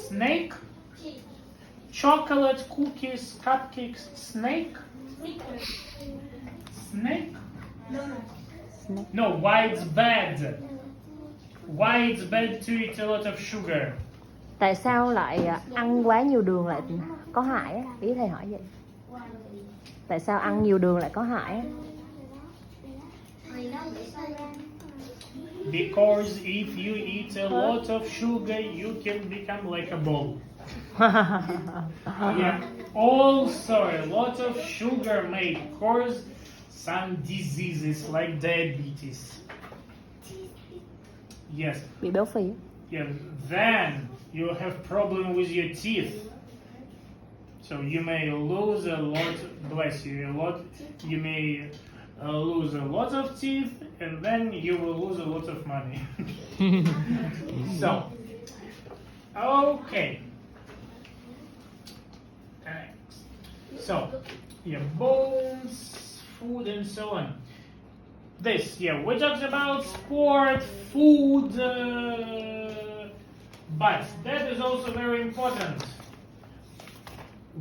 Snake. Chocolate, cookies, cupcakes, snake. Snake? No, why it's bad? Why it's bad to eat a lot of sugar? Tại sao lại ăn quá nhiều đường lại có hại á? Ý thầy hỏi vậy. Tại sao ăn nhiều đường lại có hại á? Because if you eat a lot of sugar, you can become like a ball. Yeah. Also, a lot of sugar may cause some diseases like diabetes. Yes. Bị béo phì. Yeah. Then you have problem with your teeth. So you may lose a lot. Bless you. You may lose a lot of teeth, and then you will lose a lot of money. So, okay. So, yeah, bones, food, and so on. This, yeah, we talked about sport, food, but that is also very important.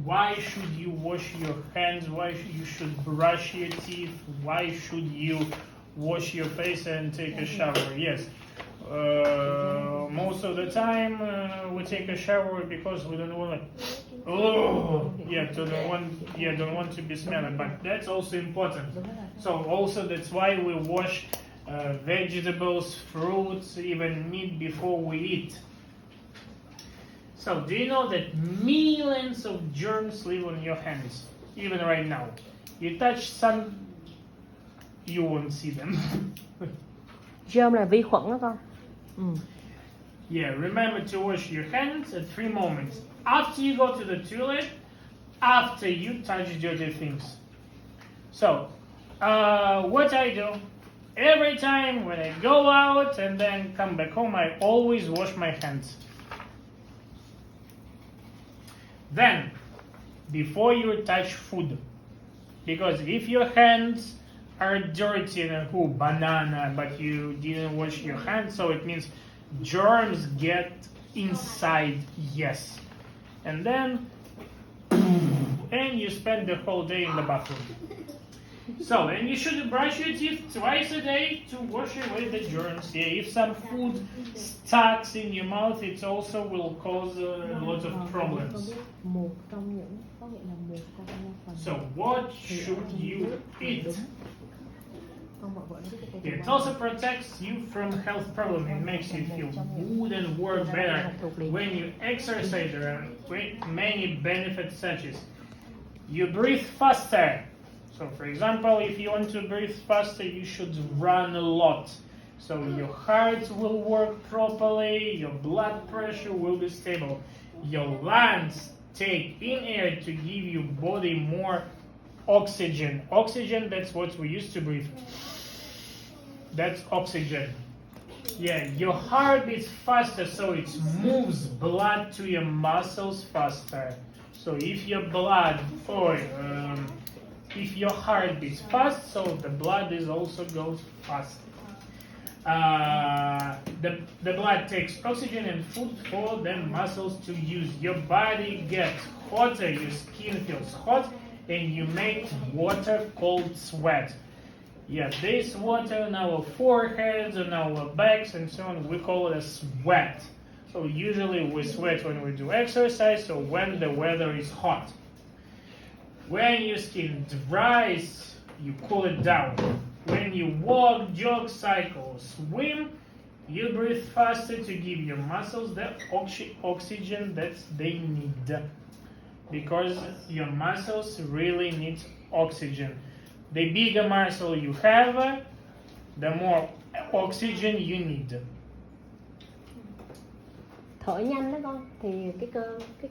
Why should you wash your hands? Why you should brush your teeth? Why should you wash your face and take a shower? Yes, most of the time we take a shower because we don't want to. Don't want to be smelly. But that's also important. So also that's why we wash vegetables, fruits, even meat before we eat. So, do you know that millions of germs live on your hands, even right now? You touch some, you won't see them. Germ là vi khuẩn đó con. Yeah, remember to wash your hands at 3 moments. After you go to the toilet, after you touch dirty things. So, what I do, every time when I go out and then come back home, I always wash my hands. Then, before you touch food, because if your hands are dirty and banana, but you didn't wash your hands, so it means germs get inside, yes. And then, and you spend the whole day in the bathroom. So, and you should brush your teeth twice a day to wash away the germs. Yeah, if some food stuck in your mouth, it also will cause a lot of problems. So, what should you eat? It also protects you from health problems. It makes you feel good and work better when you exercise. There are many benefits such as you breathe faster. So, for example, if you want to breathe faster, you should run a lot. So your heart will work properly, your blood pressure will be stable. Your lungs take in air to give your body more oxygen. Oxygen, that's what we used to breathe. That's oxygen. Yeah, your heart beats faster, so it moves blood to your muscles faster. So if your if your heart beats fast, so the blood also goes fast. The blood takes oxygen and food for the muscles to use. Your body gets hotter, your skin feels hot, and you make water called sweat. Yeah, this water on our foreheads, on our backs, and so on, we call it a sweat. So usually we sweat when we do exercise or when the weather is hot. When your skin dries, you cool it down. When you walk, jog, cycle, swim, you breathe faster to give your muscles the oxygen that they need. Because your muscles really need oxygen. The bigger muscle you have, the more oxygen you need. Thở nhanh đó con, thì cái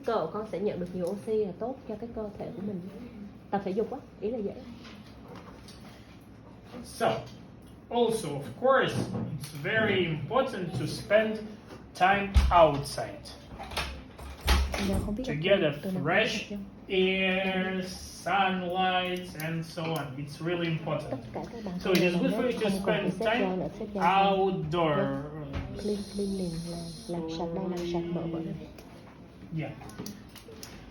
cơ của con sẽ nhận được nhiều oxy là tốt cho cái cơ thể của mình. Tập thể dục á, ý là vậy. So, also of course, it's very important to spend time outside. To get a fresh air, sunlight, and so on. It's really important. So it is good for you to spend time outdoor. Yeah.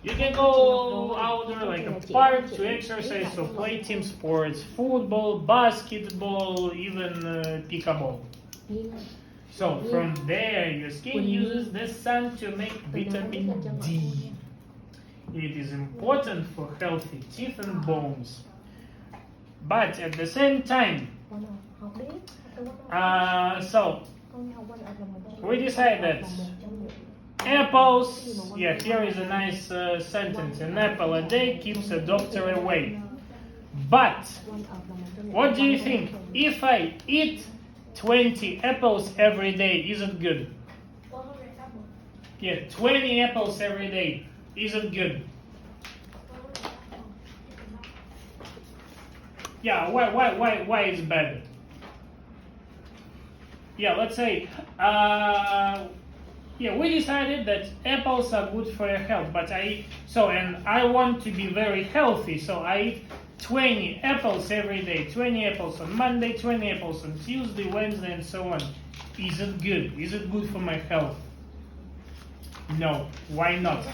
You can go out there like a park to exercise, so play team sports, football, basketball, even pickleball. So from there, your skin uses the sun to make vitamin D. It is important for healthy teeth and bones. But at the same time, so we decided that apples, yeah, here is a nice sentence, an apple a day keeps a doctor away. But what do you think? If I eat 20 apples every day, is it good? Yeah, 20 apples every day, is it good? Yeah, why is it bad? Yeah, let's say, yeah, we decided that apples are good for your health, but and I want to be very healthy, so I eat 20 apples every day, 20 apples on Monday, 20 apples on Tuesday, Wednesday, and so on. Is it good? Is it good for my health? No. Why not?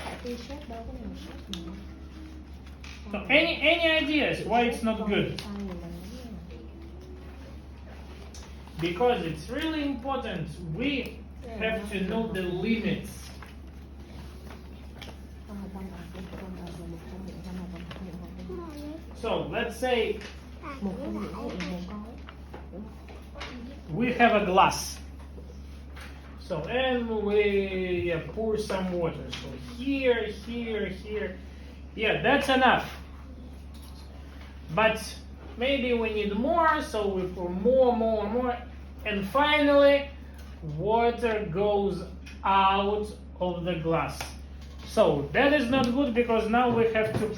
So any ideas why it's not good? Because it's really important. We have to know the limits. So let's say we have a glass. So and we pour some water. So here. Yeah, that's enough. But maybe we need more, so we pour more, and finally water goes out of the glass. So that is not good because now we have to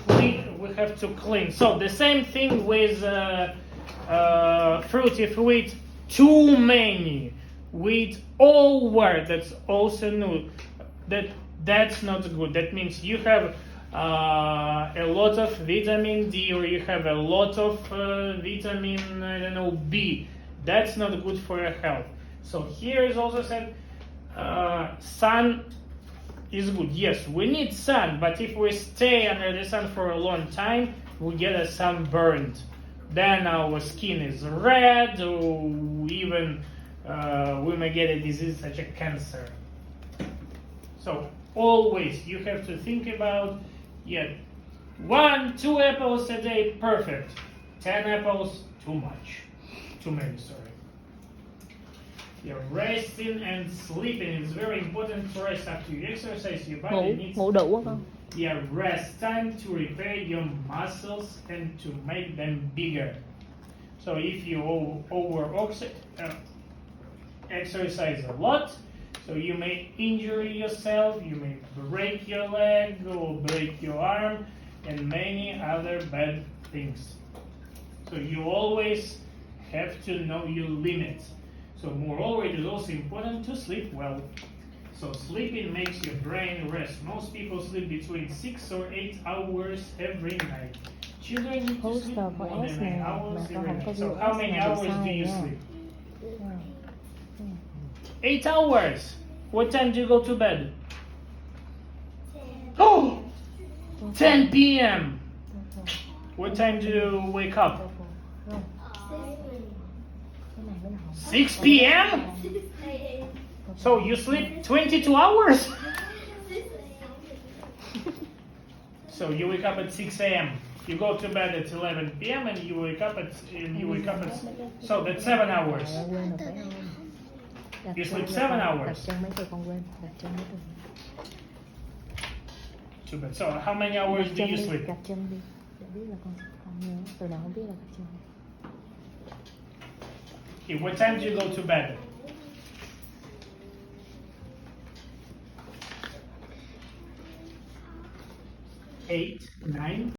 clean. So the same thing with fruit. If we eat too many, we eat over, that's also new. That's not good. That means you have a lot of vitamin D, or you have a lot of vitamin, I don't know, B. That's not good for your health. So here is also said, sun is good. Yes, we need sun, but if we stay under the sun for a long time, we get a sunburned. Then our skin is red, or even we may get a disease such as cancer. So always you have to think about, 1-2 apples a day, perfect. 10 apples, too much. Too many, sorry. Resting and sleeping is very important to rest after you exercise. Your body needs ngủ đủ không? rest time to repair your muscles and to make them bigger. So if you exercise a lot, so you may injure yourself, you may break your leg or break your arm, and many other bad things. So you always have to know your limits. So moreover, it is also important to sleep well. So sleeping makes your brain rest. Most people sleep between 6 or 8 hours every night. Children need to sleep more than 9 hours every night. So how many hours do you sleep? 8 hours. What time do you go to bed? 10 p.m. What time do you wake up? 6 p.m.? So you sleep 22 hours? So you wake up at 6 a.m. You go to bed at 11 p.m. and you wake up at so that's 7 hours. You sleep 7 hours. Too bad. So how many hours do you sleep? Okay, what time do you go to bed? 8, 9?